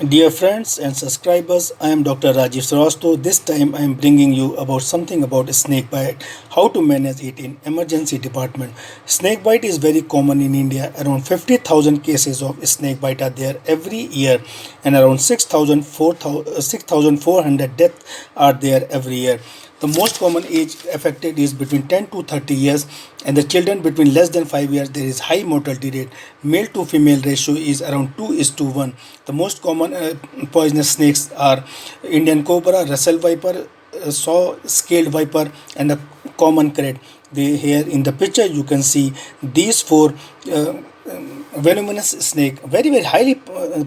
Dear friends and subscribers, I am Dr. Rajiv Sarasto. This time I am bringing you about something about snake bite, how to manage it in emergency department. Snake bite is very common in India. Around 50,000 cases of snake bite are there every year, and around 6,400 deaths are there every year. The most common age affected is between 10 to 30 years, and the children between less than 5 years there is high mortality rate. Male to female ratio is around 2:1. The most common poisonous snakes are Indian cobra, Russell viper, saw scaled viper, and the common krait. Here in the picture you can see these four venomous snake, very highly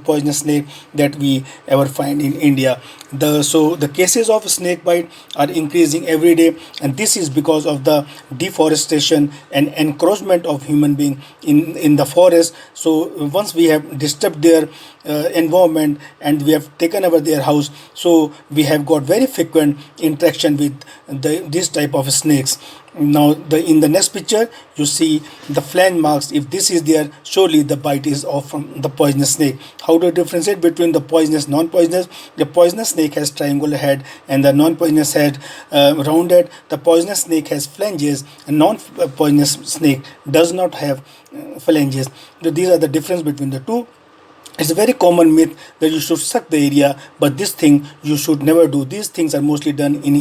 poisonous snake that we ever find in India. The cases of snake bite are increasing every day, and this is because of the deforestation and encroachment of human being in the forest. So once we have disturbed their environment and we have taken over their house, so we have got very frequent interaction with this type of snakes. Now in the next picture you see the flange marks. If this is there, surely the bite is off from the poisonous snake. How to differentiate between the poisonous non-poisonous? The poisonous snake has triangular head and the non-poisonous head rounded. The poisonous snake has phalanges, and non-poisonous snake does not have phalanges. So these are the difference between the two. It's a very common myth that you should suck the area, but this thing you should never do. These things are mostly done in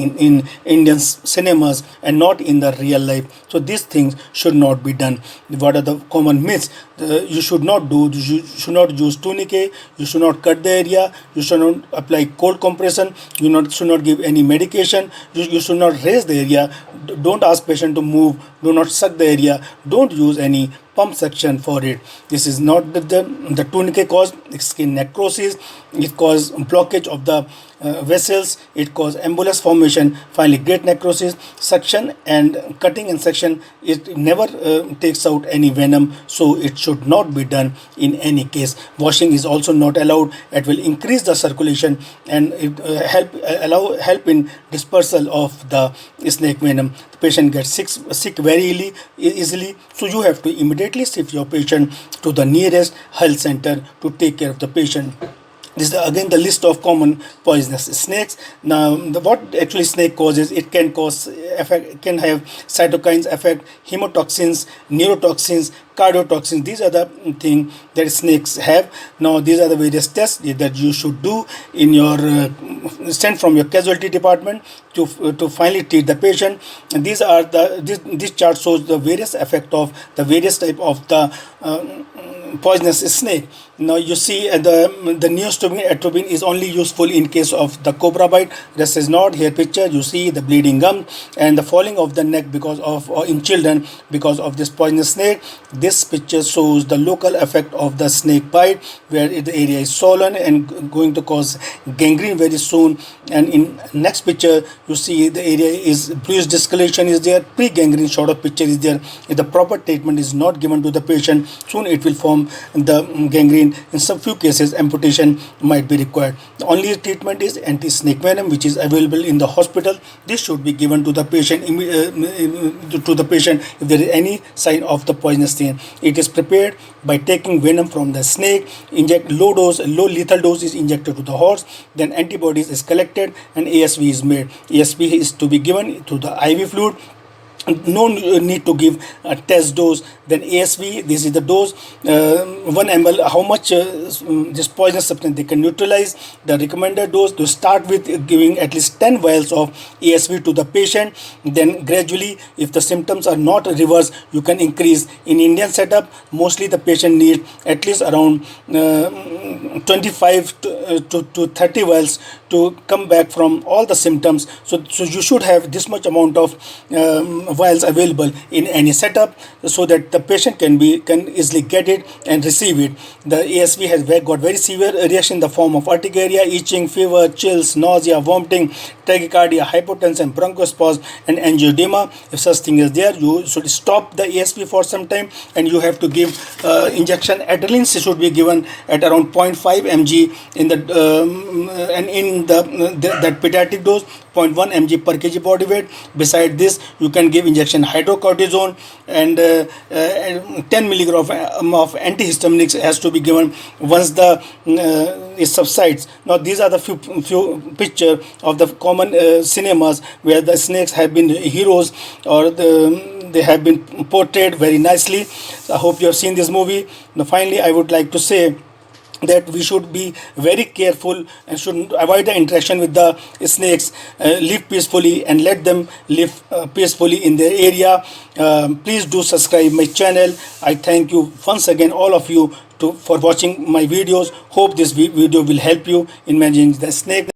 Indian cinemas and not in the real life. So these things should not be done. What are the common myths? You should not do. You should not use tourniquet. You should not cut the area. You should not apply cold compression. Should not give any medication. You should not raise the area. Don't ask patient to move. Do not suck the area. Don't use any pump section for it. This is not the tourniquet cause skin necrosis. It cause blockage of the vessels. It cause embolus formation. Finally, great necrosis. Suction and cutting and section, it never takes out any venom, so it should not be done in any case. Washing is also not allowed. It will increase the circulation and it help in dispersal of the snake venom. The patient gets sick very easily, so you have to immediately shift your patient to the nearest health center to take care of the patient. This is again the list of common poisonous snakes. Now, what actually snake causes? It can cause effect. It can have cytokines effect, hemotoxins, neurotoxins, cardiotoxins. These are the things that snakes have. Now, these are the various tests that you should do in your sent from your casualty department to finally treat the patient. And these are this chart shows the various effect of the various type of the poisonous snake. Now you see the neostrobin atropine is only useful in case of the cobra bite. This is not. Here picture you see the bleeding gum and the falling of the neck because of in children because of this poisonous snake. This picture shows the local effect of the snake bite where the area is swollen and going to cause gangrene very soon. And in next picture you see the area is bruised discoloration is there. Pre-gangrene sort of picture is there. If the proper treatment is not given to the patient, soon it will form the gangrene. In some few cases amputation might be required. The only treatment is anti-snake venom, which is available in the hospital. This should be given to the patient if there is any sign of the poisonous thing. It is prepared by taking venom from the snake. Inject low lethal dose is injected to the horse. Then antibodies is collected and ASV is made. ASV is to be given to the IV fluid. No need to give a test dose. Then ASV, this is the dose, 1 ml, how much this poisonous substance they can neutralize. The recommended dose to start with giving at least 10 vials of ASV to the patient. Then gradually, if the symptoms are not reversed, you can increase. In Indian setup, mostly the patient needs at least around 25 to 30 vials to come back from all the symptoms. So you should have this much amount of vials available in any setup so that the patient can easily get it and receive it. The ASV has got very severe reaction in the form of urticaria, itching, fever, chills, nausea, vomiting, tachycardia, hypotension, bronchospasm, and angioedema. If such thing is there, you should stop the ASV for some time and you have to give injection. Adrenaline should be given at around 0.5 mg in the and in that pediatric dose 0.1 mg per kg body weight. Beside this, you can give injection hydrocortisone, and 10 milligram of antihistaminics has to be given once the it subsides. Now these are the few picture of the common cinemas where the snakes have been heroes, or they have been portrayed very nicely. I hope you have seen this movie. Now finally, I would like to say that we should be very careful and should avoid the interaction with the snakes. Live peacefully and let them live peacefully in their area. Please do subscribe my channel. I thank you once again, all of you, for watching my videos. Hope this video will help you in managing the snake.